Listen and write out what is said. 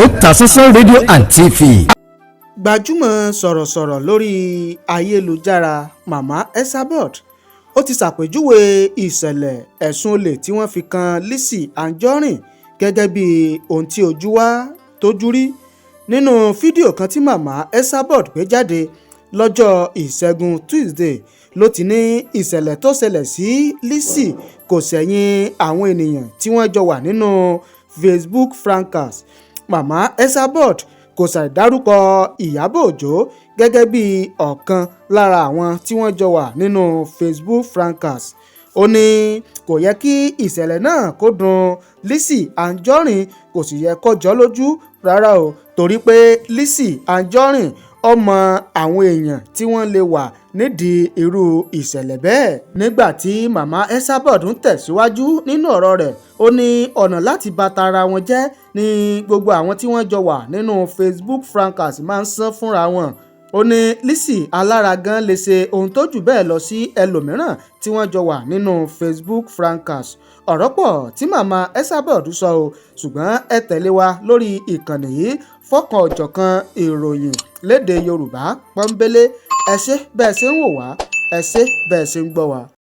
Otasansan rédíò and TV. Gbajúmọ̀ sọ̀rọ̀sọ̀rọ̀ lórí ayélujára màmá Esabod ó ti ṣàpèjúwe ìṣẹ̀lẹ̀ ẹ̀sùn olè tí wọ́n fi kan Lizzy Anjorin gẹ́gẹ́ bí ohun tí ojú wa tójú rí nínú fídíò kan tí màmá Esabod gbé jáde lọ́jọ́ ìṣẹ́gun Tuesday ló ti ní ìṣẹ̀lẹ̀ tó ṣẹlẹ̀ sí Lizzy kò ṣẹ̀yìn àwọn ènìyàn tí wọ́n jọ wà nínú Facebook fracas. Màmá Esabod kò ṣàìdárúkọ Iyabo gẹ́gẹ́ bí ọ̀kan lára àwọn tí wọ́n jọ wà nínú Facebook fracas. Ó ní kò yẹ kí ìṣẹ̀lẹ̀ náà kó dùn Lizzy Anjorin, kò sì yẹ kó jọ lójú rárá o, torí pé Lizzy Anjorin ọmọ àwọn èèyàn tí wọ́n lè wà nídìí irú ìṣẹ̀lẹ̀ bẹ́ẹ̀. Nígbà tí màmá Esabod ń tẹ̀síwájú nínú ọ̀rọ̀ rẹ̀, ó ní ọ̀nà láti bà tara wọn jẹ́ ní gbogbo àwọn tí wọ́n jọ wà nínú Facebook fracas máa ń san fúnra wọn. Ó ní Lizzy alára gan lè ṣe ohun tó jù bẹ́ẹ̀ lọ sí ẹlòmíràn tí wọ́n jọ wà nínú Facebook fracas. Ọ̀rọ̀ pọ̀ tí màmá Esabod sọ o, ṣùgbọ́n ẹ tẹ̀lé wa lórí ìkànnì yìí fọ́kan ọ̀jọ̀kan ìròyìn lédè Yorùbá pọ́nbélé. Ẹ ṣé bẹ́ẹ̀ ṣe ń wò wá, ẹ ṣé bẹ́ẹ̀ ṣe ń gbọ́ wá.